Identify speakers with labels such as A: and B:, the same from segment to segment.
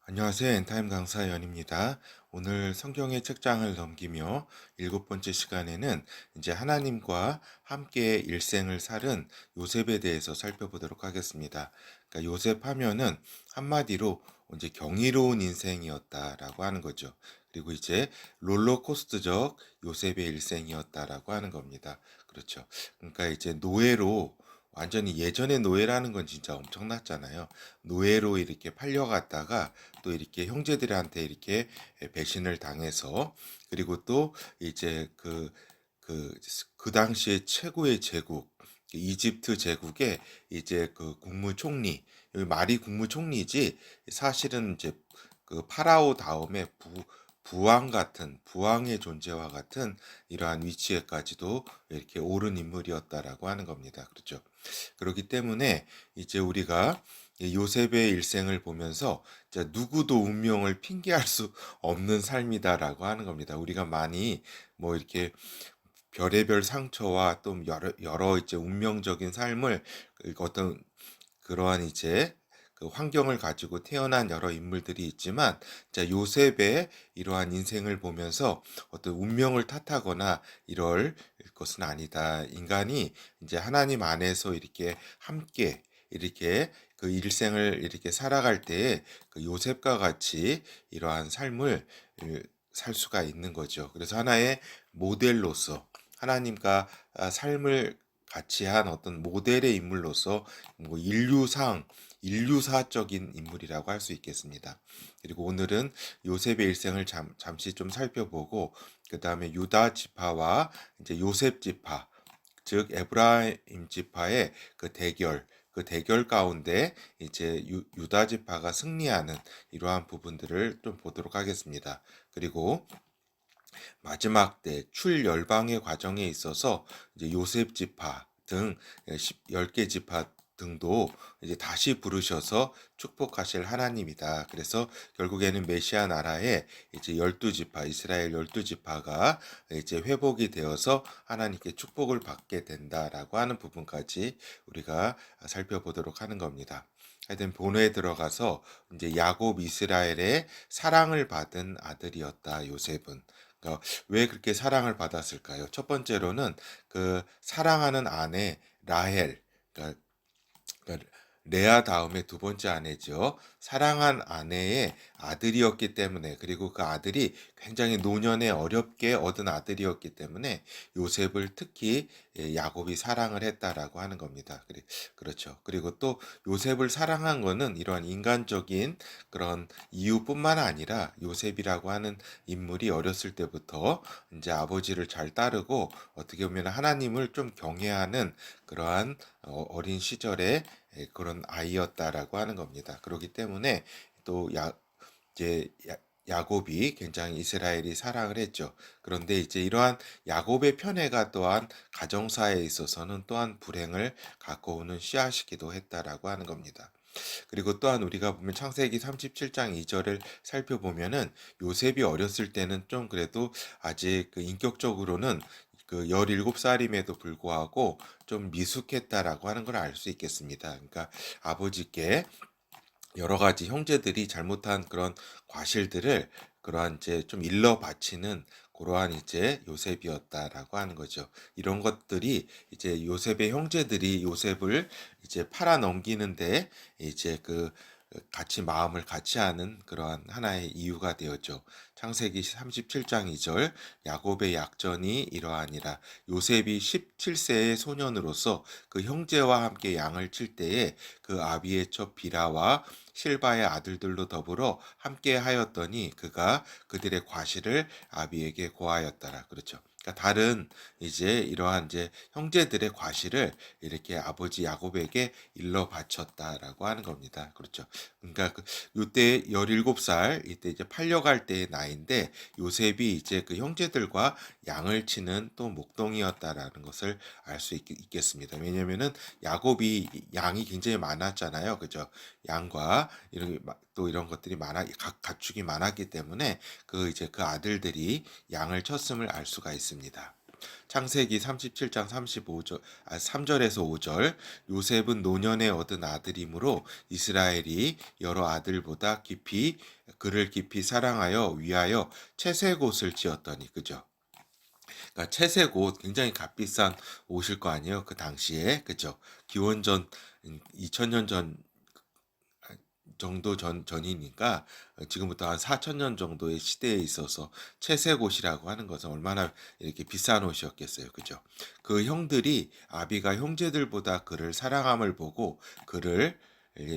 A: 안녕하세요. 엔타임 강사 연입니다. 오늘 성경의 책장을 넘기며 7번째 시간에는 이제 하나님과 함께 일생을 살은 요셉에 대해서 살펴보도록 하겠습니다. 그러니까 요셉 하면은 한마디로 이제 경이로운 인생이었다라고 하는 거죠. 그리고 이제 롤러코스터적 요셉의 일생이었다라고 하는 겁니다. 그렇죠. 그러니까 이제 노예로 완전히 예전의 노예라는 건 진짜 엄청났잖아요. 노예로 이렇게 팔려갔다가 또 이렇게 형제들한테 이렇게 배신을 당해서 그리고 또 이제 그 당시에 최고의 제국 이집트 제국의 이제 그 국무총리, 여기 말이 국무총리지 사실은 이제 그 파라오 다음에 부왕 같은 부왕의 존재와 같은 이러한 위치에까지도 이렇게 오른 인물이었다라고 하는 겁니다. 그렇죠. 그렇기 때문에 이제 우리가 요셉의 일생을 보면서 진짜 누구도 운명을 핑계할 수 없는 삶이다라고 하는 겁니다. 우리가 많이 뭐 이렇게 별의별 상처와 또 여러 이제 운명적인 삶을 어떤 그러한 이제 그 환경을 가지고 태어난 여러 인물들이 있지만 자 요셉의 이러한 인생을 보면서 어떤 운명을 탓하거나 이럴 것은 아니다. 인간이 이제 하나님 안에서 이렇게 함께 이렇게 그 일생을 이렇게 살아갈 때에 그 요셉과 같이 이러한 삶을 살 수가 있는 거죠. 그래서 하나의 모델로서 하나님과 삶을 같이 한 어떤 모델의 인물로서 뭐 인류사적인 인물이라고 할 수 있겠습니다. 그리고 오늘은 요셉의 일생을 잠시 좀 살펴보고 그 다음에 유다 지파와 이제 요셉 지파, 즉 에브라임 지파의 그 대결 가운데 이제 유다 지파가 승리하는 이러한 부분들을 좀 보도록 하겠습니다. 그리고 마지막 때 출열방의 과정에 있어서 이제 요셉 지파 등 10개 지파 등도 이제 다시 부르셔서 축복하실 하나님이다. 그래서 결국에는 메시아 나라의 이제 12지파, 이스라엘 12지파가 이제 회복이 되어서 하나님께 축복을 받게 된다라고 하는 부분까지 우리가 살펴보도록 하는 겁니다. 하여튼 본회에 들어가서 이제 야곱 이스라엘의 사랑을 받은 아들이었다. 요셉은. 그러니까 왜 그렇게 사랑을 받았을까요? 첫 번째로는 그 사랑하는 아내 라헬, 그러니까 그러니까 레아 다음에 두 번째 아내죠. 사랑한 아내의 아들이었기 때문에 그리고 그 아들이 굉장히 노년에 어렵게 얻은 아들이었기 때문에 요셉을 특히 야곱이 사랑을 했다라고 하는 겁니다. 그렇죠. 그리고 또 요셉을 사랑한 거는 이러한 인간적인 그런 이유뿐만 아니라 요셉이라고 하는 인물이 어렸을 때부터 이제 아버지를 잘 따르고 어떻게 보면 하나님을 좀 경외하는 그러한 어린 시절에 그런 아이였다라고 하는 겁니다. 그렇기 때문에 또 이제 야곱이 굉장히 이스라엘이 사랑을 했죠. 그런데 이제 이러한 야곱의 편애가 또한 가정사에 있어서는 또한 불행을 갖고 오는 씨앗이기도 했다라고 하는 겁니다. 그리고 또한 우리가 보면 창세기 37장 2절을 살펴보면은 요셉이 어렸을 때는 좀 그래도 아직 그 인격적으로는 그 17살임에도 불구하고 좀 미숙했다라고 하는 걸 알 수 있겠습니다. 그러니까 아버지께 여러 가지 형제들이 잘못한 그런 과실들을 그러한 이제 좀 일러 바치는 그러한 이제 요셉이었다라고 하는 거죠. 이런 것들이 이제 요셉의 형제들이 요셉을 이제 팔아 넘기는데 이제 그 같이 마음을 같이 하는 그러한 하나의 이유가 되었죠. 창세기 37장 2절 야곱의 약전이 이러하니라. 요셉이 17세의 소년으로서 그 형제와 함께 양을 칠 때에 그 아비의 첩 비라와 실바의 아들들로 더불어 함께 하였더니 그가 그들의 과실을 아비에게 고하였더라. 그렇죠. 그러니까 다른 이제 이러한 이제 형제들의 과실을 이렇게 아버지 야곱에게 일러 바쳤다라고 하는 겁니다. 그렇죠. 그러니까 이때 17살 이때 이제 팔려갈 때의 나이인데 요셉이 이제 그 형제들과 양을 치는 또 목동이었다라는 것을 알 수 있겠습니다. 왜냐면은 야곱이 양이 굉장히 많았잖아요. 그죠? 양과 또 이런 것들이 가축이 많았기 때문에 그 이제 그 아들들이 양을 쳤음을 알 수가 있습니다. 창세기 37장 35절, 3절에서 5절. 요셉은 노년에 얻은 아들이므로 이스라엘이 여러 아들보다 그를 깊이 사랑하여 위하여 채색 옷을 지었더니, 그죠? 그러니까 채색 옷, 굉장히 값비싼 옷일 거 아니에요, 그 당시에. 그죠? 기원전 2000년 전 정도 전이니까, 지금부터 한 4000년 정도의 시대에 있어서 채색 옷이라고 하는 것은 얼마나 이렇게 비싼 옷이었겠어요. 그죠? 그 형들이 아비가 형제들보다 그를 사랑함을 보고 그를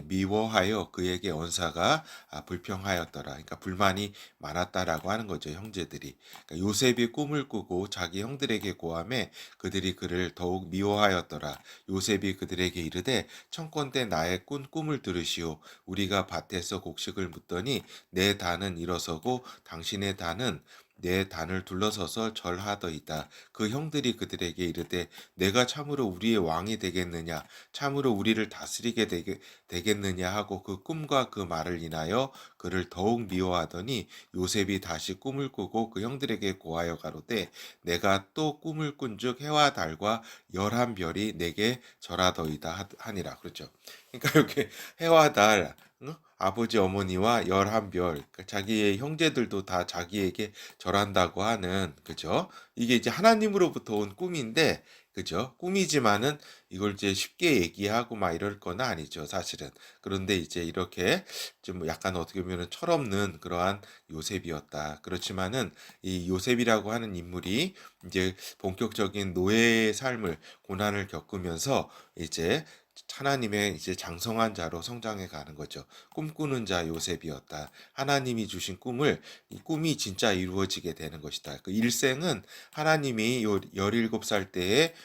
A: 미워하여 그에게 언사가 불평하였더라. 그러니까 불만이 많았다라고 하는 거죠, 형제들이. 그러니까 요셉이 꿈을 꾸고 자기 형들에게 고함해 그들이 그를 더욱 미워하였더라. 요셉이 그들에게 이르되 청컨대 나의 꾼 꿈을 들으시오. 우리가 밭에서 곡식을 묻더니 내 단은 일어서고 당신의 단은 내 단을 둘러서서 절하더이다. 그 형들이 그들에게 이르되 내가 참으로 우리의 왕이 되겠느냐, 참으로 우리를 다스리게 되겠느냐 하고 그 꿈과 그 말을 인하여 그를 더욱 미워하더니 요셉이 다시 꿈을 꾸고 그 형들에게 고하여 가로되 내가 또 꿈을 꾼즉 해와 달과 11별이 내게 절하더이다 하니라. 그렇죠. 그러니까 이렇게 해와 달, 응? 아버지 어머니와 11별, 그러니까 자기의 형제들도 다 자기에게 절한다고 하는, 그죠? 이게 이제 하나님으로부터 온 꿈인데, 그죠? 꿈이지만은 이걸 이제 쉽게 얘기하고 막 이럴 건 아니죠, 사실은. 그런데 이제 이렇게 좀 약간 어떻게 보면 철없는 그러한 요셉이었다. 그렇지만은 이 요셉이라고 하는 인물이 이제 본격적인 노예의 삶을, 고난을 겪으면서 이제 하나님의 이제 장성한 자로 성장해 가는 거죠. 꿈꾸는 자 요셉이었다. 하나님이 주신 꿈을, 이 꿈이 진짜 이루어지게 되는 것이다. 그 일생은 하나님이 요 17살 때에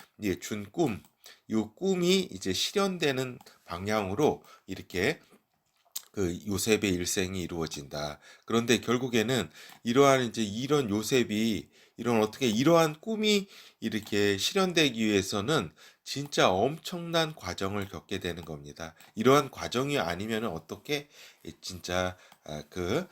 A: 준 꿈, 요 꿈이 이제 실현되는 방향으로 이렇게 그 요셉의 일생이 이루어진다. 그런데 결국에는 이러한 이제 이런 요셉이 이런 어떻게 이러한 꿈이 이렇게 실현되기 위해서는 진짜 엄청난 과정을 겪게 되는 겁니다. 이러한 과정이 아니면 어떻게 진짜 그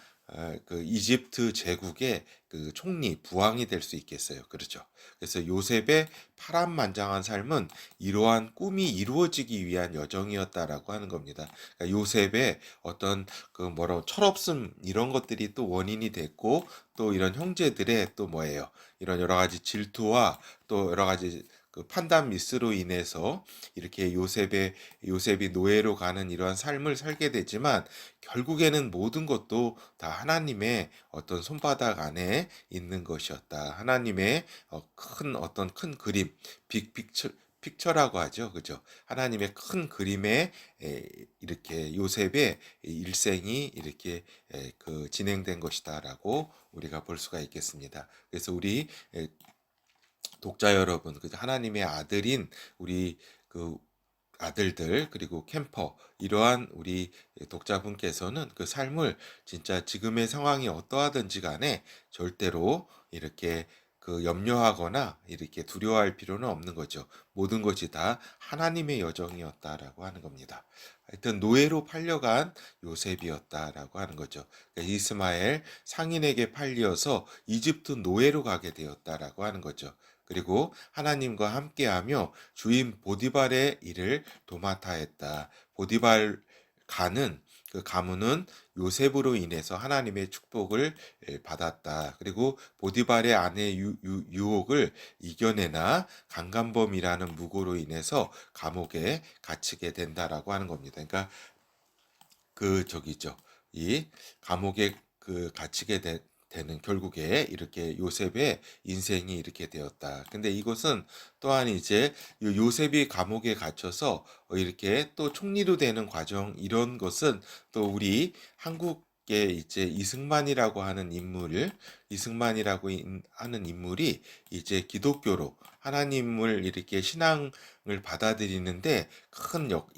A: 이집트 제국의 그 총리 부왕이 될 수 있겠어요. 그렇죠. 그래서 요셉의 파란만장한 삶은 이러한 꿈이 이루어지기 위한 여정이었다라고 하는 겁니다. 그러니까 요셉의 어떤 그 뭐라고 철없음 이런 것들이 또 원인이 됐고 또 이런 형제들의 또 뭐예요? 이런 여러 가지 질투와 또 여러 가지 그 판단 미스로 인해서 이렇게 요셉이 노예로 가는 이러한 삶을 살게 되지만 결국에는 모든 것도 다 하나님의 어떤 손바닥 안에 있는 것이었다. 하나님의 큰 어떤 큰 그림, 픽처라고 하죠. 그죠? 하나님의 큰 그림에 이렇게 요셉의 일생이 이렇게 그 진행된 것이다라고 우리가 볼 수가 있겠습니다. 그래서 우리 독자 여러분, 그 하나님의 아들인 우리 그 아들들 그리고 캠퍼 이러한 우리 독자분께서는 그 삶을 진짜 지금의 상황이 어떠하든지 간에 절대로 이렇게 그 염려하거나 이렇게 두려워할 필요는 없는 거죠. 모든 것이 다 하나님의 여정이었다라고 하는 겁니다. 하여튼 노예로 팔려간 요셉이었다라고 하는 거죠. 그러니까 이스마엘 상인에게 팔려서 이집트 노예로 가게 되었다라고 하는 거죠. 그리고 하나님과 함께하며 주인 보디발의 일을 도맡아 했다. 보디발 가는 그 가문은 요셉으로 인해서 하나님의 축복을 받았다. 그리고 보디발의 아내 유혹을 이겨내나 강간범이라는 무고로 인해서 감옥에 갇히게 된다라고 하는 겁니다. 그러니까 그 저기죠. 이 감옥에 그 갇히게 되는 결국에 이렇게 요셉의 인생이 이렇게 되었다. 근데 이것은 또한 이제 요셉이 감옥에 gat혀서 이렇게 또 총리로 되는 과정 이런 것은 또 우리 한국에 이제 이승만이라고 하는 인물이 이제 기독교로 하나님을 이렇게 신앙을 받아들이는데 큰 요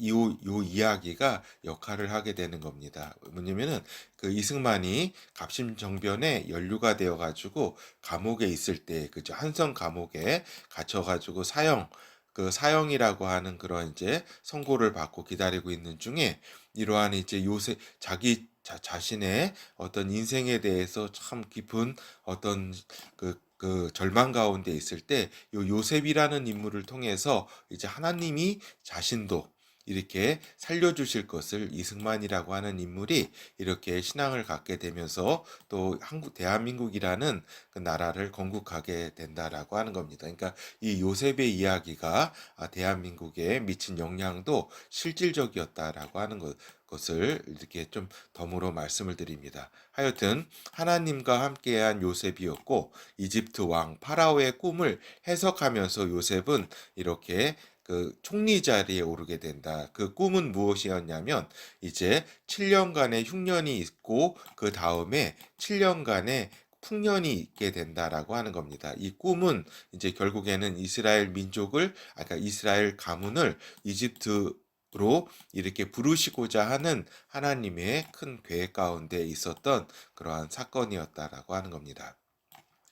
A: 이야기가 역할을 하게 되는 겁니다. 뭐냐면은 그 이승만이 갑신정변에 연루가 되어 가지고 감옥에 있을 때 그죠 한성 감옥에 갇혀 가지고 사형이라고 하는 그런 이제 선고를 받고 기다리고 있는 중에 이러한 이제 요새 자신의 어떤 인생에 대해서 참 깊은 어떤 그 그 절망 가운데 있을 때 요 요셉이라는 인물을 통해서 이제 하나님이 자신도 이렇게 살려주실 것을 이승만이라고 하는 인물이 이렇게 신앙을 갖게 되면서 또 대한민국이라는 그 나라를 건국하게 된다라고 하는 겁니다. 그러니까 이 요셉의 이야기가 대한민국에 미친 영향도 실질적이었다라고 하는 것을 이렇게 좀 덤으로 말씀을 드립니다. 하여튼 하나님과 함께한 요셉이었고 이집트 왕 파라오의 꿈을 해석하면서 요셉은 이렇게 그 총리 자리에 오르게 된다. 그 꿈은 무엇이었냐면 이제 7년간의 흉년이 있고 그 다음에 7년간의 풍년이 있게 된다라고 하는 겁니다. 이 꿈은 이제 결국에는 이스라엘 민족을, 그러니까 이스라엘 가문을 이집트로 이렇게 부르시고자 하는 하나님의 큰 계획 가운데 있었던 그러한 사건이었다라고 하는 겁니다.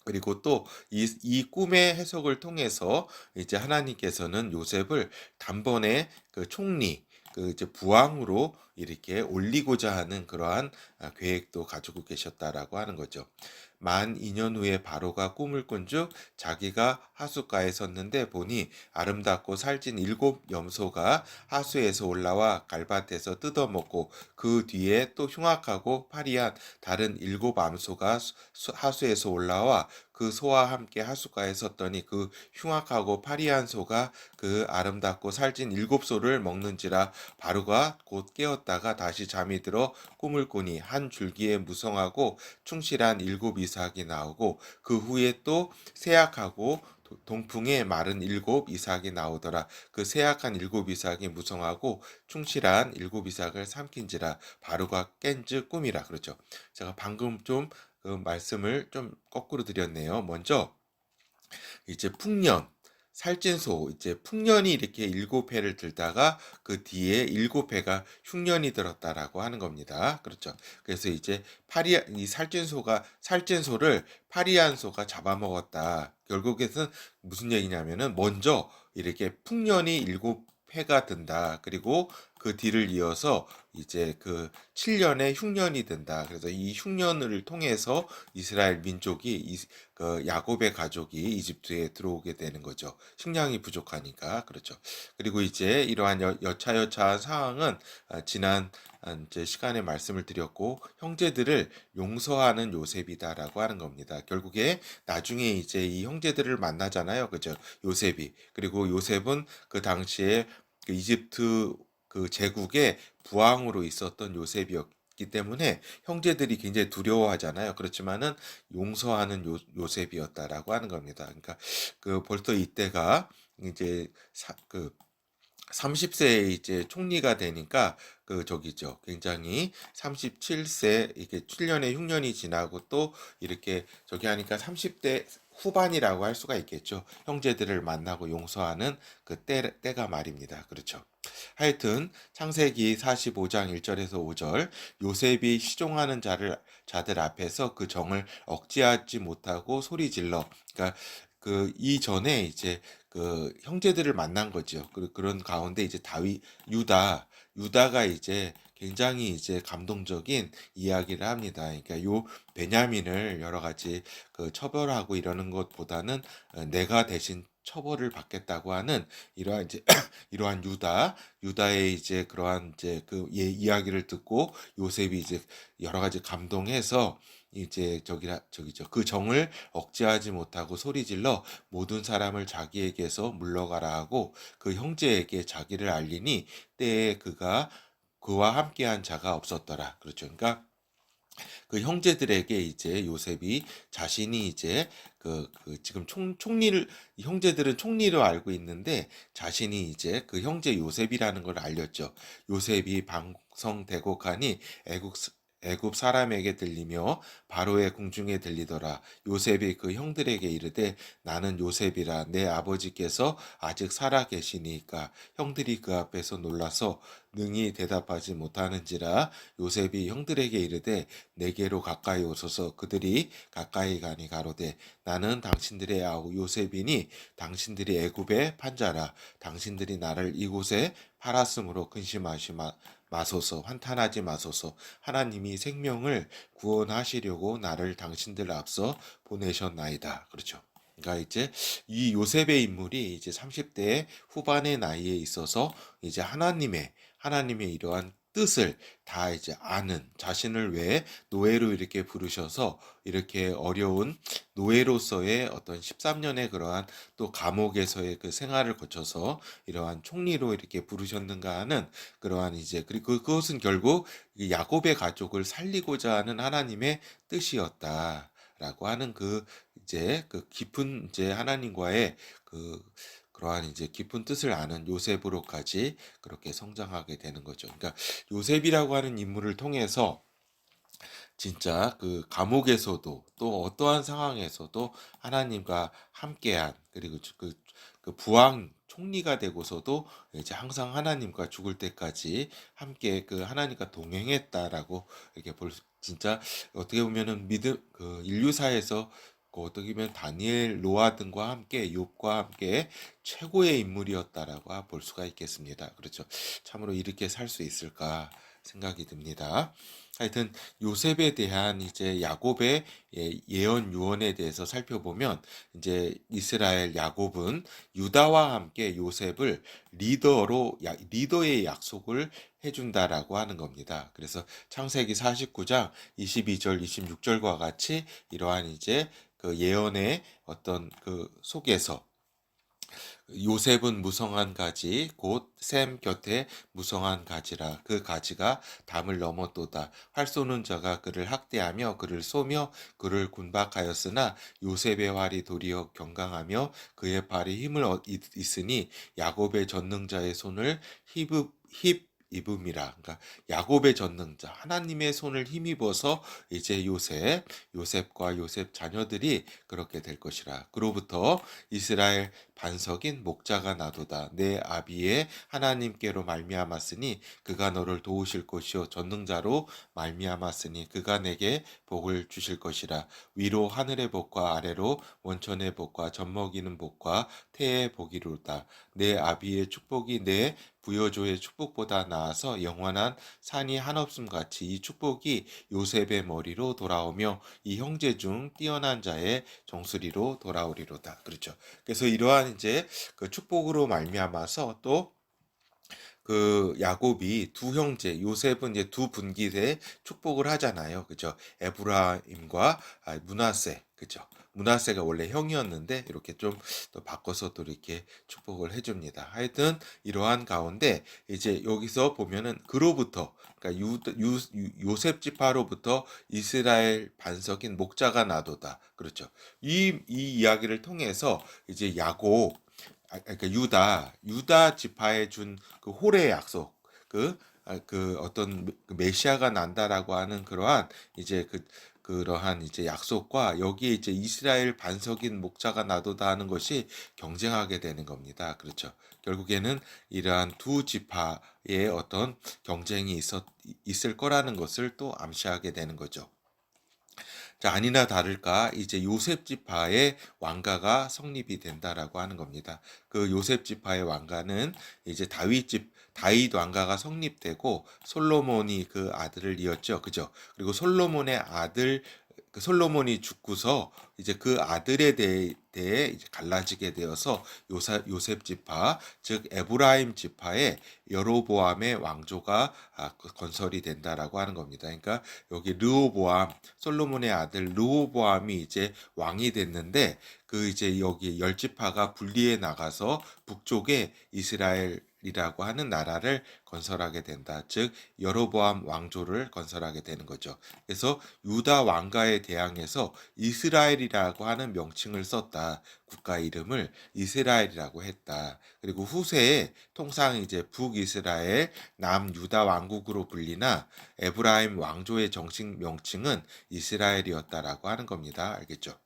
A: 그리고 또 이 꿈의 해석을 통해서 이제 하나님께서는 요셉을 단번에 그 총리, 그 이제 부왕으로 이렇게 올리고자 하는 그러한 계획도 가지고 계셨다라고 하는 거죠. 만 2년 후에 바로가 꿈을 꾼즉 자기가 하숫가에 섰는데 보니 아름답고 살찐 7염소가 하수에서 올라와 갈밭에서 뜯어먹고 그 뒤에 또 흉악하고 파리한 다른 7암소가 하수에서 올라와 그 소와 함께 하숫가에 섰더니 그 흉악하고 파리한 소가 그 아름답고 살찐 7소를 먹는지라 바로가 곧 깨었다가 다시 잠이 들어 꿈을 꾸니 한 줄기에 무성하고 충실한 7이삭이 나오고 그 후에 또 세약하고 동풍에 마른 7이삭이 나오더라. 그 세약한 7이삭이 무성하고 충실한 7이삭을 삼킨지라 바로가 깬즉 꿈이라. 그렇죠. 제가 방금 좀 그 말씀을 좀 거꾸로 드렸네요. 먼저 이제 풍년, 살찐소, 이제 풍년이 이렇게 7해를 들다가 그 뒤에 7해가 흉년이 들었다라고 하는 겁니다. 그렇죠. 그래서 이제 이 살찐소를 파리한 소가 잡아먹었다. 결국에는 무슨 얘기냐면은 먼저 이렇게 풍년이 7해가 든다. 그리고 그 뒤를 이어서 이제 그 7년의 흉년이 든다. 그래서 이 흉년을 통해서 이스라엘 민족이 그 야곱의 가족이 이집트에 들어오게 되는 거죠. 식량이 부족하니까. 그렇죠. 그리고 이제 이러한 여차여차한 상황은 지난 이제 시간에 말씀을 드렸고 형제들을 용서하는 요셉이다라고 하는 겁니다. 결국에 나중에 이제 이 형제들을 만나잖아요. 그죠? 요셉이. 그리고 요셉은 그 당시에 그 이집트 그 제국의 부왕으로 있었던 요셉이었기 때문에 형제들이 굉장히 두려워하잖아요. 그렇지만은 용서하는 요셉이었다라고 하는 겁니다. 그러니까 그 벌써 이때가 이제 그 30세에 이제 총리가 되니까 그 저기죠. 굉장히 37세 이게 7년의 흉년이 지나고 또 이렇게 저기 하니까 30대 후반이라고 할 수가 있겠죠. 형제들을 만나고 용서하는 그 때가 말입니다. 그렇죠. 하여튼 창세기 45장 1절에서 5절 요셉이 시종하는 자들 앞에서 그 정을 억제하지 못하고 소리질러 그러니까 그 이전에 이제 그 형제들을 만난 거죠. 그런 가운데 이제 유다가 이제 굉장히 이제 감동적인 이야기를 합니다. 그러니까 요 베냐민을 여러 가지 그 처벌하고 이러는 것보다는 내가 대신 처벌을 받겠다고 하는 이러한 이제 이러한 유다의 이제 그러한 이제 그 이야기를 듣고 요셉이 이제 여러 가지 감동해서 이제 저기죠. 그 정을 억제하지 못하고 소리질러 모든 사람을 자기에게서 물러가라 하고 그 형제에게 자기를 알리니 때에 그와 함께한 자가 없었더라. 그렇죠. 그러니까 그 형제들에게 이제 요셉이 자신이 이제 지금 총리를 형제들은 총리로 알고 있는데 자신이 이제 그 형제 요셉이라는 걸 알렸죠. 요셉이 방성되고 가니 애굽 사람에게 들리며 바로의 궁중에 들리더라. 요셉이 그 형들에게 이르되 나는 요셉이라 내 아버지께서 아직 살아 계시니까 형들이 그 앞에서 놀라서 능히 대답하지 못하는지라 요셉이 형들에게 이르되 내게로 가까이 오소서 그들이 가까이 가니 가로되 나는 당신들의 아우 요셉이니 당신들이 애굽의 판자라 당신들이 나를 이곳에 팔았으므로 근심하지 마소서, 환탄하지 마소서. 하나님이 생명을 구원하시려고 나를 당신들 앞서 보내셨나이다. 그렇죠. 그러니까 이제 이 요셉의 인물이 이제 30대 후반의 나이에 있어서 이제 하나님의 이러한 뜻을 다 이제 아는, 자신을 왜 노예로 이렇게 부르셔서 이렇게 어려운 노예로서의 어떤 13년의 그러한 또 감옥에서의 그 생활을 거쳐서 이러한 총리로 이렇게 부르셨는가 하는 그러한 이제, 그리고 그것은 결국 이 야곱의 가족을 살리고자 하는 하나님의 뜻이었다라고 하는 그 이제 그 깊은 이제 하나님과의 그러한 이제 깊은 뜻을 아는 요셉으로까지 그렇게 성장하게 되는 거죠. 그러니까 요셉이라고 하는 인물을 통해서 진짜 그 감옥에서도 또 어떠한 상황에서도 하나님과 함께한, 그리고 그 부왕 총리가 되고서도 이제 항상 하나님과 죽을 때까지 함께 그 하나님과 동행했다라고 이렇게 진짜 어떻게 보면은 믿음 그 인류사에서 그 어떻게 보면 다니엘, 노아 등과 함께 욥과 함께 최고의 인물이었다라고 볼 수가 있겠습니다. 그렇죠. 참으로 이렇게 살 수 있을까 생각이 듭니다. 하여튼 요셉에 대한 이제 야곱의 예언 유언에 대해서 살펴보면 이제 이스라엘 야곱은 유다와 함께 요셉을 리더의 약속을 해준다라고 하는 겁니다. 그래서 창세기 49장 22절 26절과 같이 이러한 이제 그 예언의 어떤 그 속에서 요셉은 무성한 가지 곧 셈 곁에 무성한 가지라. 그 가지가 담을 넘었도다. 활 쏘는 자가 그를 학대하며 그를 쏘며 그를 군박하였으나 요셉의 활이 도리어 경강하며 그의 발이 힘을 있으니 야곱의 전능자의 손을 입음이라. 그러니까 야곱의 전능자 하나님의 손을 힘입어서 이제 요셉과 요셉 자녀들이 그렇게 될 것이라. 그로부터 이스라엘 반석인 목자가 나도다. 내 아비의 하나님께로 말미암았으니 그가 너를 도우실 것이요 전능자로 말미암았으니 그가 내게 복을 주실 것이라. 위로 하늘의 복과 아래로 원천의 복과 젖먹이는 복과 태의 복이로다. 내 아비의 축복이 내 부여조의 축복보다 나아서 영원한 산이 한없음 같이 이 축복이 요셉의 머리로 돌아오며 이 형제 중 뛰어난 자의 정수리로 돌아오리로다. 그렇죠. 그래서 이러한 이제 그 축복으로 말미암아서 또 그 야곱이 두 형제 요셉은 이제 두 분기에 축복을 하잖아요. 그죠? 에브라임과 므낫세. 그죠? 므낫세가 원래 형이었는데 이렇게 좀 또 바꿔서 또 이렇게 축복을 해줍니다. 하여튼 이러한 가운데 이제 여기서 보면은 그로부터 그러니까 요셉 지파로부터 이스라엘 반석인 목자가 나도다. 그렇죠? 이 이야기를 통해서 이제 야곱 그러니까 유다 지파에 준 그 홀의 약속, 그 어떤 그 메시아가 난다라고 하는 그러한 이제 그러한 이제 약속과 여기에 이제 이스라엘 반석인 목자가 나도다 하는 것이 경쟁하게 되는 겁니다. 그렇죠. 결국에는 이러한 두 지파의 어떤 경쟁이 있을 거라는 것을 또 암시하게 되는 거죠. 자, 아니나 다를까 이제 요셉 지파의 왕가가 성립이 된다라고 하는 겁니다. 그 요셉 지파의 왕가는 이제 다윗 왕가가 성립되고 솔로몬이 그 아들을 이었죠. 그죠? 그리고 솔로몬의 아들 그 솔로몬이 죽고서 이제 그 아들에 대해 이제 갈라지게 되어서 요셉 지파, 즉 에브라임 지파의 여로보암의 왕조가 건설이 된다라고 하는 겁니다. 그러니까 여기 솔로몬의 아들 르호보암이 이제 왕이 됐는데 그 이제 여기 열 지파가 분리해 나가서 북쪽에 이스라엘이라고 하는 나라를 건설하게 된다. 즉 여로보암 왕조를 건설하게 되는 거죠. 그래서 유다 왕가에 대항해서 이스라엘이라고 하는 명칭을 썼다. 국가 이름을 이스라엘이라고 했다. 그리고 후세에 통상 이제 북이스라엘, 남유다 왕국으로 불리나 에브라임 왕조의 정식 명칭은 이스라엘이었다라고 하는 겁니다. 알겠죠?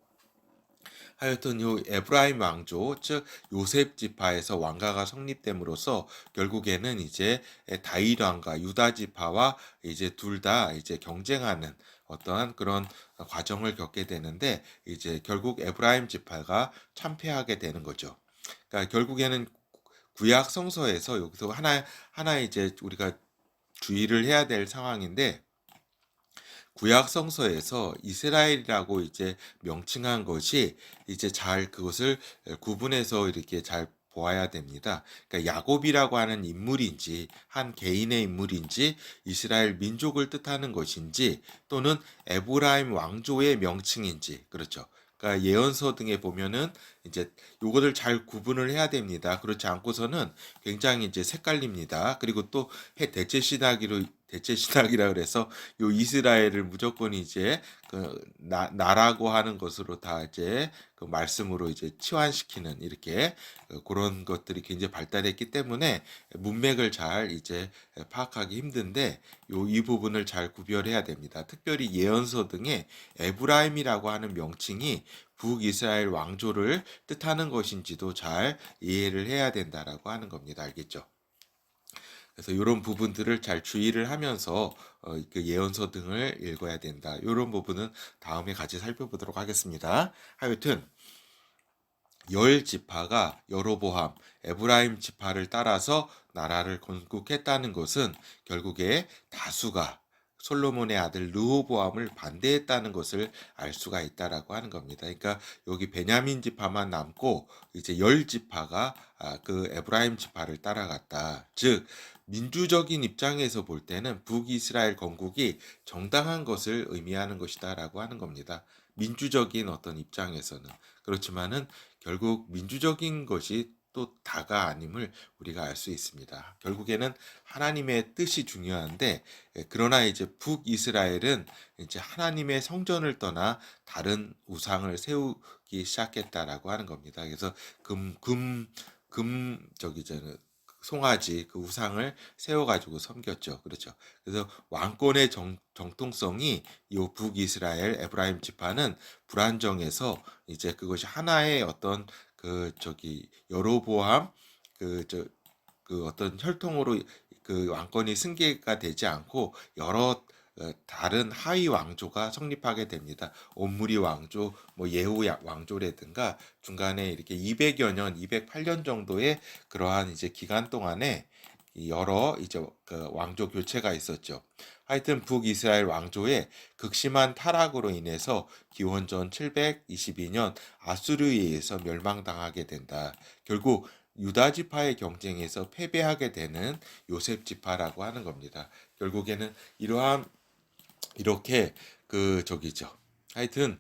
A: 하여튼 요 에브라임 왕조 즉 요셉 지파에서 왕가가 성립됨으로써 결국에는 이제 다윗 왕가 유다 지파와 이제 둘 다 이제 경쟁하는 어떠한 그런 과정을 겪게 되는데 이제 결국 에브라임 지파가 참패하게 되는 거죠. 그러니까 결국에는 구약 성서에서 여기서 하나 이제 우리가 주의를 해야 될 상황인데 구약 성서에서 이스라엘이라고 이제 명칭한 것이 이제 잘 그것을 구분해서 이렇게 잘 보아야 됩니다. 그러니까 야곱이라고 하는 인물인지 한 개인의 인물인지 이스라엘 민족을 뜻하는 것인지 또는 에브라임 왕조의 명칭인지 그렇죠. 그러니까 예언서 등에 보면은 이제 요거를 잘 구분을 해야 됩니다. 그렇지 않고서는 굉장히 이제 색깔립니다. 그리고 또 대체 신학이라 그래서 요 이스라엘을 무조건 이제 그 나라고 하는 것으로 다 이제 그 말씀으로 이제 치환시키는 이렇게 그런 것들이 굉장히 발달했기 때문에 문맥을 잘 이제 파악하기 힘든데 이 부분을 잘 구별해야 됩니다. 특별히 예언서 등의 에브라임이라고 하는 명칭이 북이스라엘 왕조를 뜻하는 것인지도 잘 이해를 해야 된다라고 하는 겁니다. 알겠죠? 그래서 이런 부분들을 잘 주의를 하면서 그 예언서 등을 읽어야 된다. 이런 부분은 다음에 같이 살펴보도록 하겠습니다. 하여튼 열 지파가 여로보암, 에브라임 지파를 따라서 나라를 건국했다는 것은 결국에 다수가 솔로몬의 아들 르호보암을 반대했다는 것을 알 수가 있다라고 하는 겁니다. 그러니까 여기 베냐민 지파만 남고 이제 열 지파가 그 에브라임 지파를 따라갔다. 즉 민주적인 입장에서 볼 때는 북이스라엘 건국이 정당한 것을 의미하는 것이다라고 하는 겁니다. 민주적인 어떤 입장에서는 그렇지만은 결국 민주적인 것이 또 다가 아님을 우리가 알 수 있습니다. 결국에는 하나님의 뜻이 중요한데 그러나 이제 북이스라엘은 이제 하나님의 성전을 떠나 다른 우상을 세우기 시작했다라고 하는 겁니다. 그래서 저기 저는 송아지 그 우상을 세워가지고 섬겼죠. 그렇죠. 그래서 왕권의 정통성이 이 북이스라엘 에브라임 지파는 불안정해서 이제 그것이 하나의 어떤 그 저기 여로보암 그 어떤 혈통으로 그 왕권이 승계가 되지 않고 여러 다른 하위 왕조가 성립하게 됩니다. 옴므리 왕조, 뭐 예후 왕조라든가 중간에 이렇게 200여 년, 208년 정도의 그러한 이제 기간 동안에 여러 이제 그 왕조 교체가 있었죠. 하여튼 북이스라엘 왕조의 극심한 타락으로 인해서 기원전 722년 아수르에 의해서 멸망당하게 된다. 결국 유다 지파의 경쟁에서 패배하게 되는 요셉 지파라고 하는 겁니다. 결국에는 이러한 이렇게 그 저기죠. 하여튼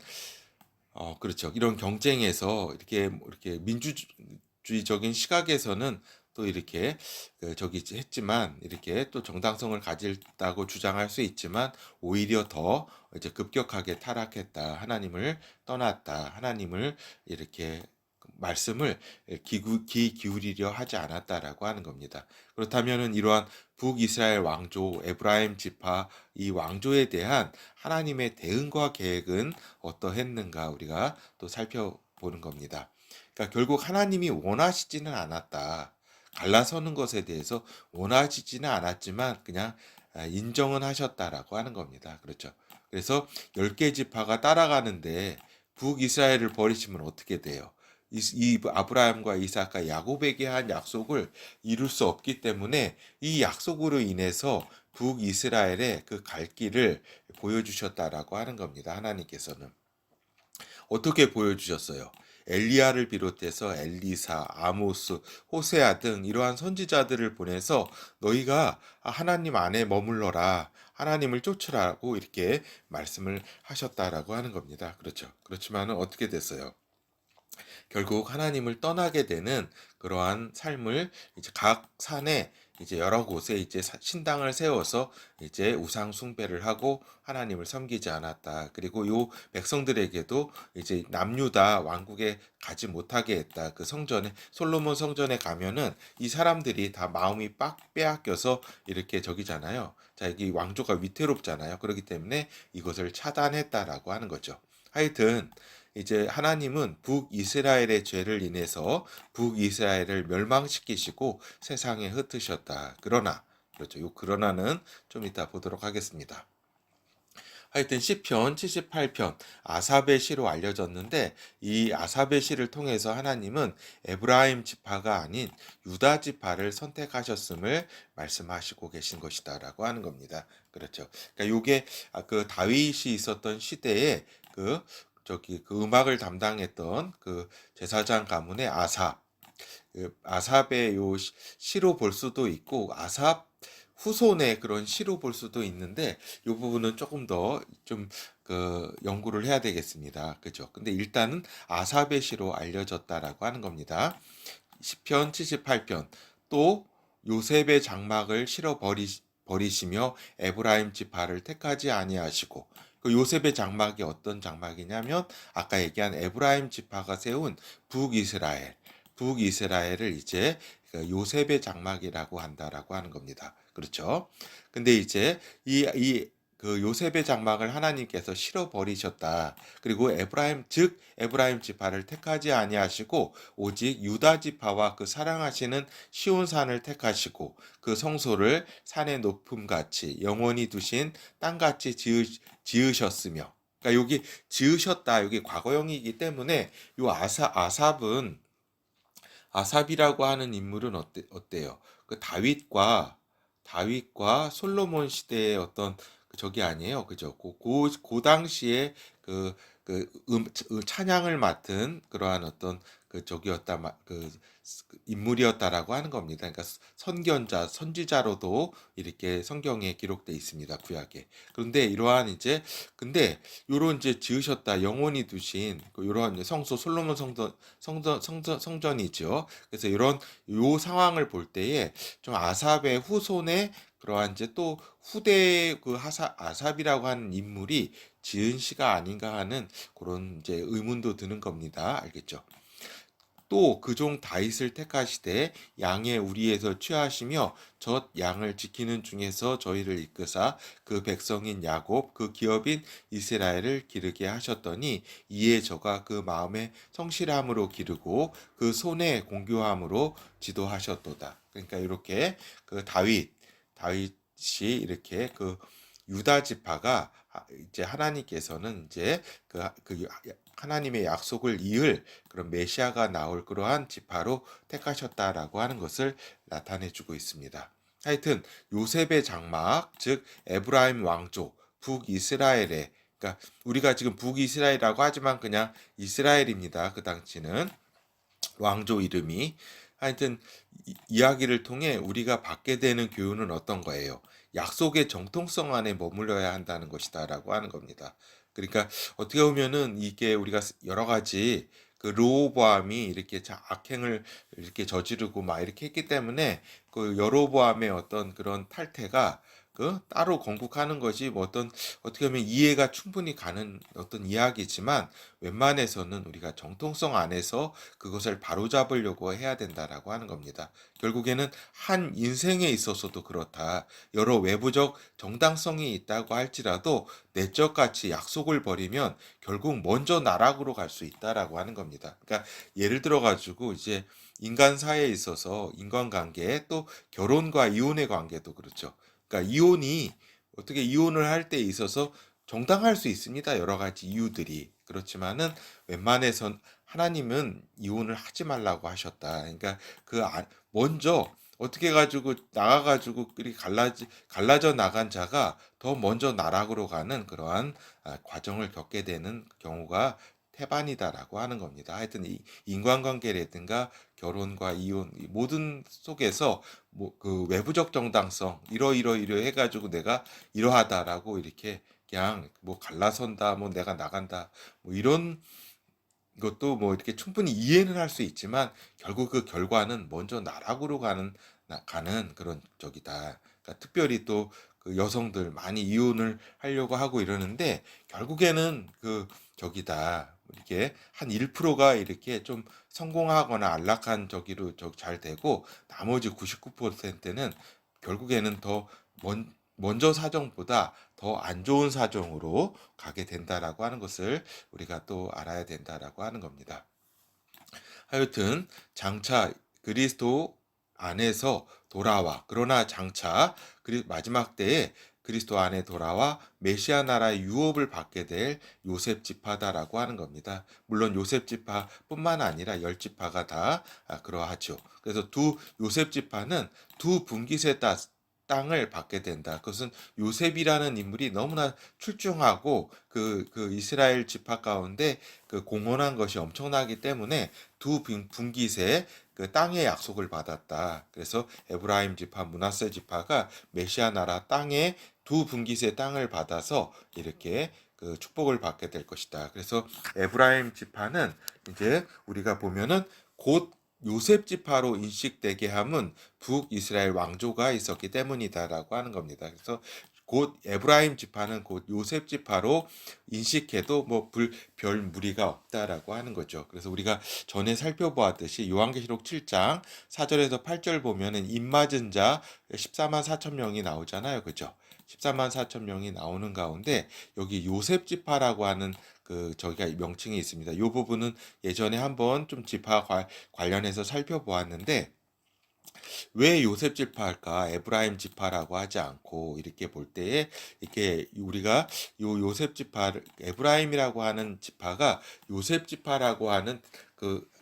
A: 그렇죠. 이런 경쟁에서 이렇게 민주주의적인 시각에서는 또 이렇게 그 저기 했지만 이렇게 또 정당성을 가졌다고 주장할 수 있지만 오히려 더 이제 급격하게 타락했다. 하나님을 떠났다. 하나님을 이렇게 말씀을 귀 기울이려 하지 않았다라고 하는 겁니다. 그렇다면은 이러한 북이스라엘 왕조 에브라임 지파 이 왕조에 대한 하나님의 대응과 계획은 어떠했는가 우리가 또 살펴보는 겁니다. 그러니까 결국 하나님이 원하시지는 않았다. 갈라서는 것에 대해서 원하시지는 않았지만 그냥 인정은 하셨다라고 하는 겁니다. 그렇죠. 그래서 10개 지파가 따라가는데 북이스라엘을 버리시면 어떻게 돼요? 이 아브라함과 이삭과 야곱에게 한 약속을 이룰 수 없기 때문에 이 약속으로 인해서 북이스라엘의 그 갈 길을 보여주셨다라고 하는 겁니다. 하나님께서는. 어떻게 보여주셨어요? 엘리야를 비롯해서 엘리사, 아모스, 호세아 등 이러한 선지자들을 보내서 너희가 하나님 안에 머물러라. 하나님을 쫓으라고 이렇게 말씀을 하셨다라고 하는 겁니다. 그렇죠. 그렇지만 어떻게 됐어요? 결국 하나님을 떠나게 되는 그러한 삶을 이제 각 산에 이제 여러 곳에 이제 신당을 세워서 이제 우상 숭배를 하고 하나님을 섬기지 않았다. 그리고 요 백성들에게도 이제 남유다 왕국에 가지 못하게 했다. 그 성전에 솔로몬 성전에 가면은 이 사람들이 다 마음이 빡 빼앗겨서 이렇게 저기잖아요. 자, 여기 왕조가 위태롭잖아요. 그렇기 때문에 이것을 차단했다라고 하는 거죠. 하여튼 이제 하나님은 북이스라엘의 죄를 인해서 북이스라엘을 멸망시키시고 세상에 흩으셨다. 그러나 그렇죠. 요 그러나는 좀 이따 보도록 하겠습니다. 하여튼 시편 78편 아삽의 시로 알려졌는데 이 아삽의 시를 통해서 하나님은 에브라임 지파가 아닌 유다 지파를 선택하셨음을 말씀하시고 계신 것이다라고 하는 겁니다. 그렇죠. 그러니까 요게 그 다윗이 있었던 시대에 그 음악을 담당했던 그 제사장 가문의 아삽의 요 시로 볼 수도 있고 아삽 후손의 그런 시로 볼 수도 있는데 이 부분은 조금 더 좀 연구를 해야 되겠습니다. 그죠? 근데 일단은 아삽의 시로 알려졌다라고 하는 겁니다. 시편 78편 또 요셉의 장막을 버리시며 에브라임 지파를 택하지 아니하시고 그 요셉의 장막이 어떤 장막이냐면 아까 얘기한 에브라임 지파가 세운 북이스라엘을 이제 그 요셉의 장막이라고 한다라고 하는 겁니다. 그렇죠? 근데 이제 그 요셉의 장막을 하나님께서 실어 버리셨다. 그리고 에브라임 지파를 택하지 아니하시고 오직 유다 지파와 그 사랑하시는 시온산을 택하시고 그 성소를 산의 높음 같이 영원히 두신 땅 같이 지으셨으며 그러니까 여기 지으셨다. 여기 과거형이기 때문에 요 아삽이라고 하는 인물은 어때요? 그 다윗과 솔로몬 시대의 어떤 저기 아니에요. 그죠? 그 당시에 찬양을 맡은 그러한 어떤 그 인물이었다라고 하는 겁니다. 그러니까 선지자로도 이렇게 성경에 기록돼 있습니다. 구약에. 그런데 근데 요런 이제 지으셨다 영원히 두신 요런 성소 솔로몬 성전이죠. 그래서 이런 요 상황을 볼 때에 좀 아삽의 후손의 그러한 이제 또 후대 아삽이라고 하는 인물이 지은 시가 아닌가 하는 그런 이제 의문도 드는 겁니다. 알겠죠? 또 그 종 다윗을 택하시되 양의 우리에서 취하시며 젖 양을 지키는 중에서 저희를 이끄사 그 백성인 야곱 그 기업인 이스라엘을 기르게 하셨더니 이에 저가 그 마음에 성실함으로 기르고 그 손에 공교함으로 지도하셨도다. 그러니까 이렇게 다윗이 이렇게 그 유다 지파가 이제 하나님께서는 이제 하나님의 약속을 이을 그런 메시아가 나올 그러한 지파로 택하셨다라고 하는 것을 나타내 주고 있습니다. 하여튼 요셉의 장막, 즉 에브라임 왕조, 북이스라엘의 그러니까 우리가 지금 북이스라엘이라고 하지만 그냥 이스라엘입니다. 그 당시는 왕조 이름이 하여튼 이야기를 통해 우리가 받게 되는 교훈은 어떤 거예요? 약속의 정통성 안에 머물러야 한다는 것이다라고 하는 겁니다. 그러니까 어떻게 보면은 이게 우리가 여러 가지 그 르호보암이 이렇게 악행을 이렇게 저지르고 막 이렇게 했기 때문에 그 여로보암의 어떤 그런 탈퇴가 따로 건국하는 것이 뭐 어떻게 보면 이해가 충분히 가는 어떤 이야기지만 웬만해서는 우리가 정통성 안에서 그것을 바로잡으려고 해야 된다라고 하는 겁니다. 결국에는 한 인생에 있어서도 그렇다. 여러 외부적 정당성이 있다고 할지라도 내적 가치 약속을 버리면 결국 먼저 나락으로 갈 수 있다라고 하는 겁니다. 그러니까 예를 들어 가지고 이제 인간 사회에 있어서 인간관계 또 결혼과 이혼의 관계도 그렇죠. 그러니까 이혼을 할 때 있어서 정당할 수 있습니다. 여러 가지 이유들이. 그렇지만은 웬만해선 하나님은 이혼을 하지 말라고 하셨다. 그러니까 먼저 어떻게 가지고 나가가지고 갈라져 나간 자가 더 먼저 나락으로 가는 그러한 과정을 겪게 되는 경우가 태반이다라고 하는 겁니다. 하여튼 이 인간관계라든가 결혼과 이혼 이 모든 속에서 뭐 그 외부적 정당성 이러 해가지고 내가 이러하다라고 이렇게 그냥 뭐 갈라선다 뭐 내가 나간다 뭐 이런 것도 뭐 이렇게 충분히 이해는 할 수 있지만 결국 그 결과는 먼저 나락으로 가는 그런 적이다. 그러니까 특별히 또 그 여성들 많이 이혼을 하려고 하고 이러는데 결국에는 저기다. 이렇게 한 1%가 이렇게 좀 성공하거나 안락한 저기로 잘 되고 나머지 99%는 결국에는 먼저 사정보다 더 안 좋은 사정으로 가게 된다라고 하는 것을 우리가 또 알아야 된다라고 하는 겁니다. 하여튼 장차 그리스도 안에서 돌아와 그러나 장차 마지막 때에 그리스도 안에 돌아와 메시아 나라의 유업을 받게 될 요셉 지파다라고 하는 겁니다. 물론 요셉 지파뿐만 아니라 열 지파가 다 그러하죠. 그래서 두 요셉 지파는 두 분깃의 땅을 받게 된다. 그것은 요셉이라는 인물이 너무나 출중하고 그 이스라엘 지파 가운데 그 공헌한 것이 엄청나기 때문에 두 분깃의 그 땅의 약속을 받았다. 그래서 에브라임 지파, 므낫세 지파가 메시아 나라 땅에 두 분깃의 땅을 받아서 이렇게 그 축복을 받게 될 것이다. 그래서 에브라임 지파는 이제 우리가 보면은 곧 요셉 지파로 인식되게 함은 북이스라엘 왕조가 있었기 때문이다라고 하는 겁니다. 그래서 곧 에브라임 지파는 곧 요셉 지파로 인식해도 별 무리가 없다라고 하는 거죠. 그래서 우리가 전에 살펴보았듯이 요한계시록 7장 4절에서 8절 보면은 입맞은 자 14만 4천 명이 나오잖아요. 그죠? 14만 4천 명이 나오는 가운데 여기 요셉 지파라고 하는 저기가 명칭이 있습니다. 이 부분은 예전에 한번 좀 지파 관련해서 살펴보았는데 왜 요셉 지파일까? 에브라임 지파라고 하지 않고 이렇게 볼 때에 이렇게 우리가 요셉 지파를 에브라임이라고 하는 지파가 요셉 지파라고 하는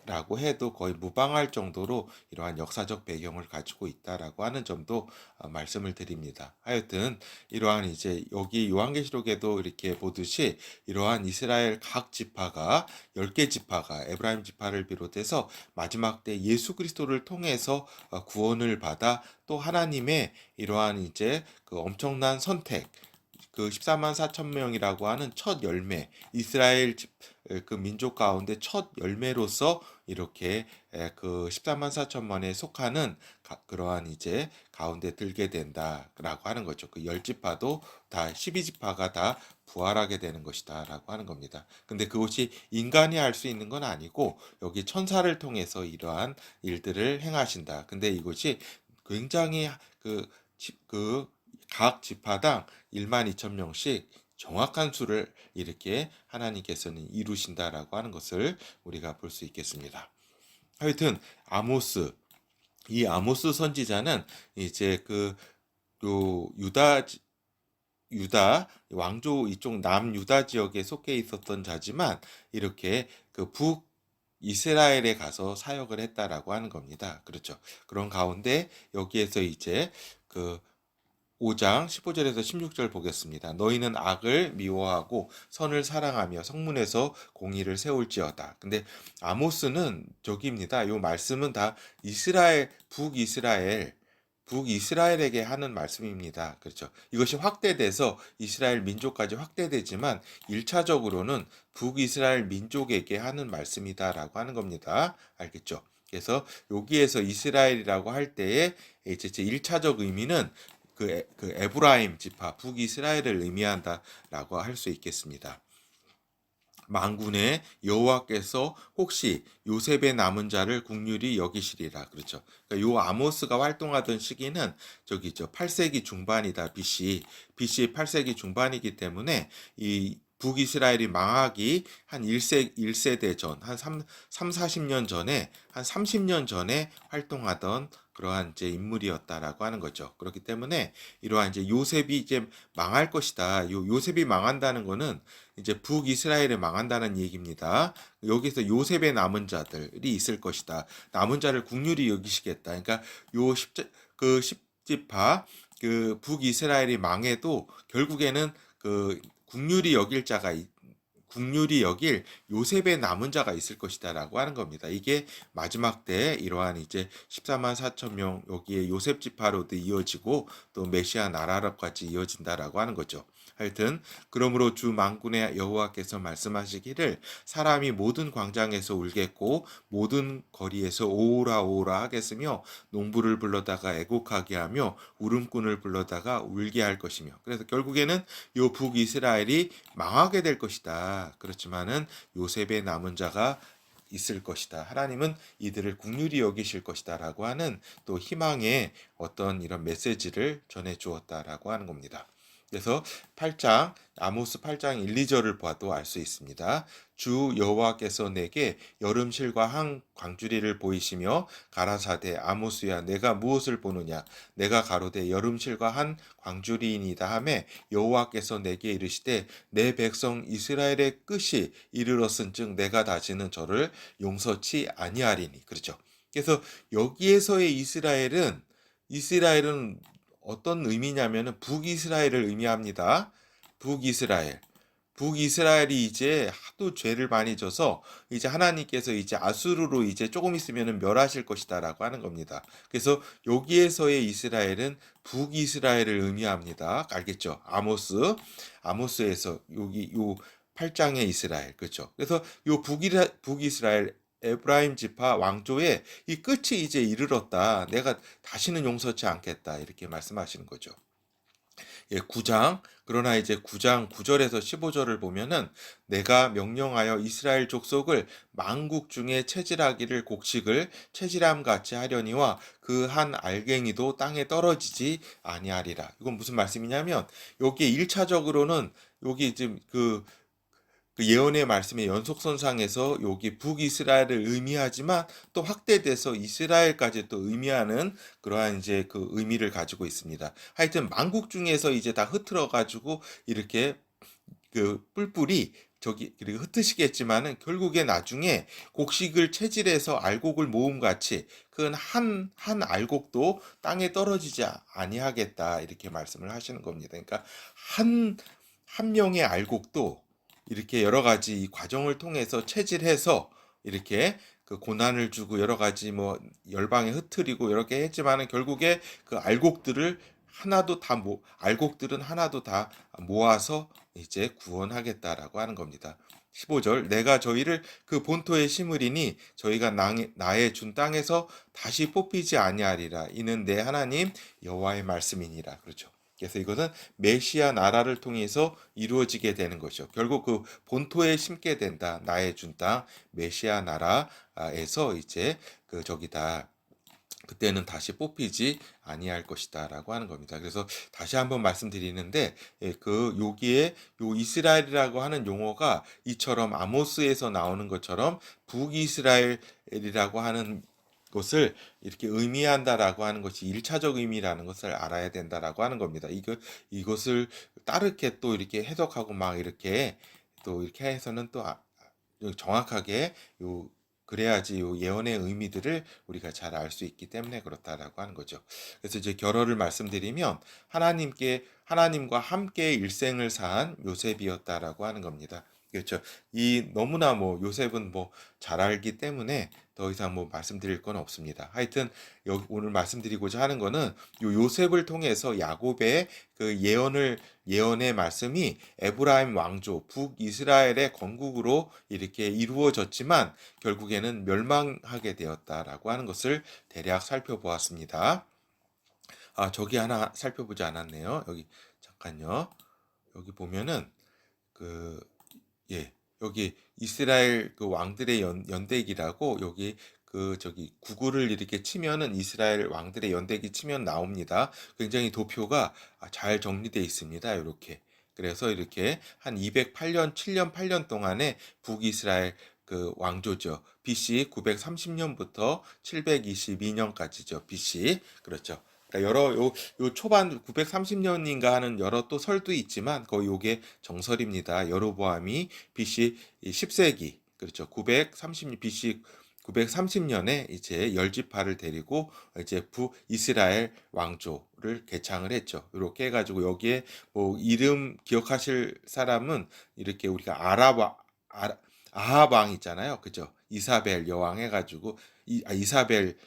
A: 라고 해도 거의 무방할 정도로 이러한 역사적 배경을 가지고 있다라고 하는 점도 말씀을 드립니다. 하여튼 이러한 이제 여기 요한계시록에도 이렇게 보듯이 이러한 이스라엘 각 지파가 10개 지파가 에브라임 지파를 비롯해서 마지막 때 예수 그리스도를 통해서 구원을 받아 또 하나님의 이러한 이제 그 엄청난 선택 그 14만 4천 명이라고 하는 첫 열매, 이스라엘 그 민족 가운데 첫 열매로서 이렇게 그 14만 4천만에 속하는 그러한 이제 가운데 들게 된다라고 하는 거죠. 그 열 지파도 다 12지파가 다 부활하게 되는 것이다라고 하는 겁니다. 근데 그것이 인간이 할 수 있는 건 아니고 여기 천사를 통해서 이러한 일들을 행하신다. 근데 이것이 굉장히 각 지파당 1만 2천 명씩 정확한 수를 이렇게 하나님께서는 이루신다라고 하는 것을 우리가 볼 수 있겠습니다. 하여튼 이 아모스 선지자는 이제 요 유다 왕조 이쪽 남유다 지역에 속해 있었던 자지만 이렇게 그 이스라엘에 가서 사역을 했다라고 하는 겁니다. 그렇죠. 그런 가운데 여기에서 이제 그 5장 15절에서 16절 보겠습니다. 너희는 악을 미워하고 선을 사랑하며 성문에서 공의를 세울지어다. 근데 아모스는 저기입니다. 요 말씀은 다 북이스라엘에게 하는 말씀입니다. 그렇죠. 이것이 확대돼서 이스라엘 민족까지 확대되지만 1차적으로는 북이스라엘 민족에게 하는 말씀이다라고 하는 겁니다. 알겠죠? 그래서 여기에서 이스라엘이라고 할 때에 이제 제 1차적 의미는 그 에브라임 지파 북이스라엘을 의미한다라고 할 수 있겠습니다. 만군의 여호와께서 혹시 요셉의 남은 자를 국률이 여기시리라. 그렇죠. 그러니까 요 아모스가 활동하던 시기는 저기죠. 8세기 중반이다. BC 8세기 중반이기 때문에 이 북이스라엘이 망하기 한 1세대 전, 한 40년 전에, 한 30년 전에 활동하던 그러한 이제 인물이었다라고 하는 거죠. 그렇기 때문에 이러한 이제 요셉이 이제 망할 것이다. 요셉이 망한다는 거는 이제 북이스라엘에 망한다는 얘기입니다. 여기서 요셉의 남은 자들이 있을 것이다. 남은 자를 국률이 여기시겠다. 그러니까 요 십지파 그 북이스라엘이 망해도 결국에는 국률이 여길 요셉의 남은 자가 있을 것이다라고 하는 겁니다. 이게 마지막 때 이러한 이제 14만 4천 명 여기에 요셉 지파로도 이어지고 또 메시아 나라로까지 이어진다라고 하는 거죠. 하여튼 그러므로 주 만군의 여호와께서 말씀하시기를 사람이 모든 광장에서 울겠고 모든 거리에서 오오라 오오라 하겠으며 농부를 불러다가 애곡하게 하며 울음꾼을 불러다가 울게 할 것이며 그래서 결국에는 요 북이스라엘이 망하게 될 것이다. 그렇지만은 요셉의 남은 자가 있을 것이다. 하나님은 이들을 긍휼히 여기실 것이다라고 하는 또 희망의 어떤 이런 메시지를 전해 주었다라고 하는 겁니다. 그래서 8장 아모스 8장 1, 2절을 봐도 알 수 있습니다. 주 여호와께서 내게 여름실과 한 광주리를 보이시며 가라사대 아모스야 내가 무엇을 보느냐 내가 가로되 여름실과 한 광주리이니이다 하매 여호와께서 내게 이르시되 내 백성 이스라엘의 끝이 이르렀은즉 내가 다시는 저를 용서치 아니하리니. 그렇죠. 그래서 여기에서의 이스라엘은 어떤 의미냐면은 북이스라엘을 의미합니다. 북이스라엘. 북이스라엘이 이제 하도 죄를 많이 져서 이제 하나님께서 이제 아수르로 이제 조금 있으면은 멸하실 것이다라고 하는 겁니다. 그래서 여기에서의 이스라엘은 북이스라엘을 의미합니다. 알겠죠? 아모스에서 여기 요 8장의 이스라엘. 그렇죠? 그래서 요 북이스라엘 에브라임 지파 왕조의 이 끝이 이제 이르렀다. 내가 다시는 용서치 않겠다. 이렇게 말씀하시는 거죠. 예, 9장. 그러나 이제 9장 9절에서 15절을 보면은 내가 명령하여 이스라엘 족속을 만국 중에 채질하기를 곡식을 채질함 같이 하려니와 그 한 알갱이도 땅에 떨어지지 아니하리라. 이건 무슨 말씀이냐면 여기 1차적으로는 여기 지금 그 예언의 말씀의 연속선상에서 여기 북이스라엘을 의미하지만 또 확대돼서 이스라엘까지 또 의미하는 그러한 이제 그 의미를 가지고 있습니다. 하여튼 만국 중에서 이제 다 흩어져 가지고 이렇게 그 뿔뿔이 저기 그리고 흩으시겠지만은 결국에 나중에 곡식을 채질해서 알곡을 모음 같이 그 한 알곡도 땅에 떨어지지 아니하겠다 이렇게 말씀을 하시는 겁니다. 그러니까 한 명의 알곡도 이렇게 여러 가지 이 과정을 통해서 체질해서 이렇게 그 고난을 주고 여러 가지 뭐 열방에 흩트리고 이렇게 했지만은 결국에 그 알곡들은 하나도 다 모아서 이제 구원하겠다라고 하는 겁니다. 15절 내가 저희를 그 본토에 심으리니 저희가 나의 준 땅에서 다시 뽑히지 아니하리라 이는 내 하나님 여호와의 말씀이니라. 그렇죠. 그래서 이것은 메시아 나라를 통해서 이루어지게 되는 것이죠. 결국 그 본토에 심게 된다. 나의 준 땅 메시아 나라에서 이제 그 저기다 그때는 다시 뽑히지 아니할 것이다라고 하는 겁니다. 그래서 다시 한번 말씀드리는데 예, 그 여기에 요 이스라엘이라고 하는 용어가 이처럼 아모스에서 나오는 것처럼 북이스라엘이라고 하는 것을 이렇게 의미한다라고 하는 것이 1차적 의미라는 것을 알아야 된다라고 하는 겁니다. 이것을 따르게 또 이렇게 해석하고 막 이렇게 또 이렇게 해서는 또 정확하게 요 그래야지 요 예언의 의미들을 우리가 잘 알 수 있기 때문에 그렇다라고 하는 거죠. 그래서 이제 결어를 말씀드리면 하나님과 함께 일생을 산 요셉이었다라고 하는 겁니다. 그렇죠. 이 너무나 뭐 요셉은 뭐 잘 알기 때문에 더 이상 뭐 말씀드릴 건 없습니다. 하여튼 여기 오늘 말씀드리고자 하는 거는 요 요셉을 통해서 야곱의 그 예언의 말씀이 에브라임 왕조 북이스라엘의 건국으로 이렇게 이루어졌지만 결국에는 멸망하게 되었다라고 하는 것을 대략 살펴보았습니다. 저기 하나 살펴보지 않았네요. 여기 잠깐요. 여기 보면은 그 예. 여기 이스라엘 그 왕들의 연대기라고 여기 그 저기 구글을 이렇게 치면은 이스라엘 왕들의 연대기 치면 나옵니다. 굉장히 도표가 잘 정리되어 있습니다. 이렇게. 그래서 이렇게 한 208년, 7년, 8년 동안에 북이스라엘 그 왕조죠. BC 930년부터 722년까지죠. BC. 그렇죠. 그러니까 요 초반 930년인가 하는 여러 또 설도 있지만 거의 요게 정설입니다. 여로보암이 BC 10세기 그렇죠. 930 BC 930년에 이제 열 지파를 데리고 이제 북이스라엘 왕조를 개창을 했죠. 이렇게 해가지고 여기에 뭐 이름 기억하실 사람은 이렇게 우리가 아합 왕 있잖아요. 그죠? 이사벨 여왕 해가지고 이사벨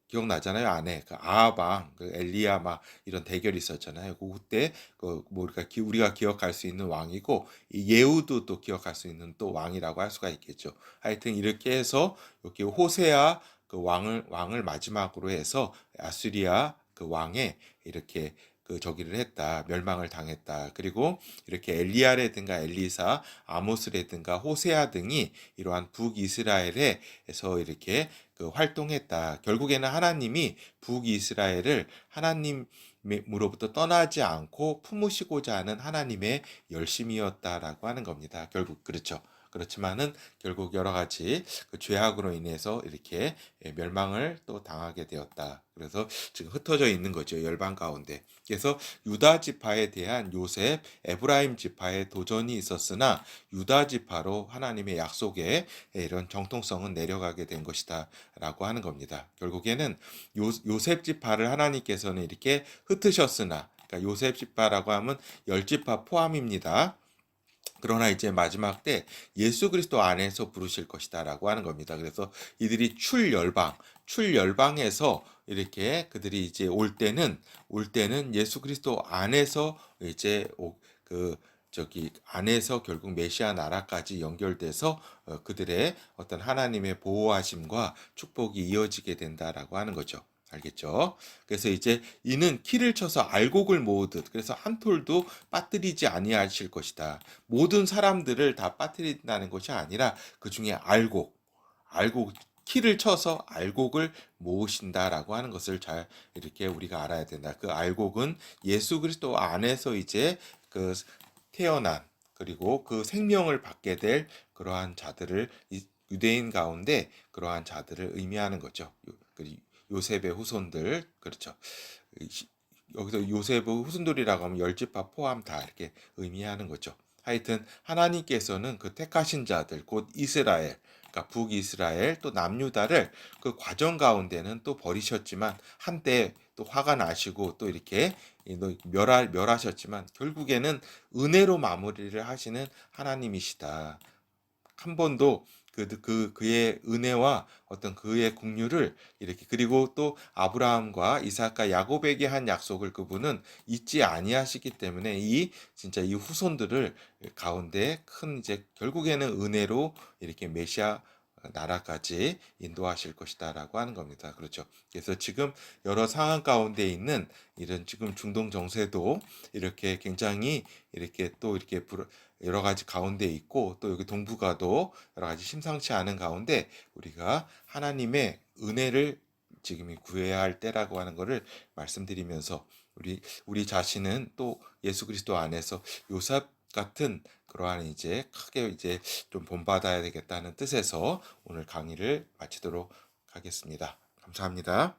A: 기억나잖아요. 아내 그 아합왕 그 엘리야 막 이런 대결이 있었잖아요. 그때 뭐 우리가 기억할 수 있는 왕이고 이 예후도 또 기억할 수 있는 또 왕이라고 할 수가 있겠죠. 하여튼 이렇게 해서 이렇게 호세아 그 왕을 마지막으로 해서 아수리아 그 왕에 이렇게 그 저기를 했다. 멸망을 당했다. 그리고 이렇게 엘리야라든가 엘리사, 아모스라든가 호세아 등이 이러한 북이스라엘에서 이렇게 그 활동했다. 결국에는 하나님이 북이스라엘을 하나님 하나님으로부터 떠나지 않고 품으시고자 하는 하나님의 열심이었다라고 하는 겁니다. 결국 그렇죠. 그렇지만은 결국 여러 가지 그 죄악으로 인해서 이렇게 멸망을 또 당하게 되었다. 그래서 지금 흩어져 있는 거죠. 열방 가운데. 그래서 유다 지파에 대한 요셉, 에브라임 지파의 도전이 있었으나 유다 지파로 하나님의 약속에 이런 정통성은 내려가게 된 것이다라고 하는 겁니다. 결국에는 요셉 지파를 하나님께서는 이렇게 흩으셨으나, 그러니까 요셉 지파라고 하면 열 지파 포함입니다. 그러나 이제 마지막 때 예수 그리스도 안에서 부르실 것이다라고 하는 겁니다. 그래서 이들이 출열방에서 이렇게 그들이 이제 올 때는 예수 그리스도 안에서 이제 그 저기 안에서 결국 메시아 나라까지 연결돼서 그들의 어떤 하나님의 보호하심과 축복이 이어지게 된다라고 하는 거죠. 알겠죠? 그래서 이제 이는 키를 쳐서 알곡을 모으듯, 그래서 한 톨도 빠뜨리지 아니하실 것이다. 모든 사람들을 다 빠뜨린다는 것이 아니라 그 중에 알곡, 키를 쳐서 알곡을 모으신다라고 하는 것을 잘 이렇게 우리가 알아야 된다. 그 알곡은 예수 그리스도 안에서 이제 그 태어난, 그리고 그 생명을 받게 될 그러한 자들을, 유대인 가운데 그러한 자들을 의미하는 거죠. 요셉의 후손들, 그렇죠. 여기서 요셉의 후손들이라고 하면 열 지파 포함 다 이렇게 의미하는 거죠. 하여튼 하나님께서는 그 택하신 자들, 곧 이스라엘, 그러니까 북이스라엘 또 남유다를 그 과정 가운데는 또 버리셨지만, 한때 또 화가 나시고 또 이렇게 멸하셨지만 결국에는 은혜로 마무리를 하시는 하나님이시다. 한 번도 그의 은혜와 어떤 그의 긍휼을 이렇게, 그리고 또 아브라함과 이삭과 야곱에게 한 약속을 그분은 잊지 아니하시기 때문에 진짜 이 후손들을 가운데 큰 이제 결국에는 은혜로 이렇게 메시아 나라까지 인도하실 것이다라고 하는 겁니다. 그렇죠. 그래서 지금 여러 상황 가운데 있는 이런 지금 중동 정세도 이렇게 굉장히 이렇게 또 이렇게 여러 가지 가운데 있고, 또 여기 동북아도 여러 가지 심상치 않은 가운데 우리가 하나님의 은혜를 지금이 구해야 할 때라고 하는 것을 말씀드리면서, 우리 자신은 또 예수 그리스도 안에서 요셉 같은 그러한 이제 크게 이제 좀 본받아야 되겠다는 뜻에서 오늘 강의를 마치도록 하겠습니다. 감사합니다.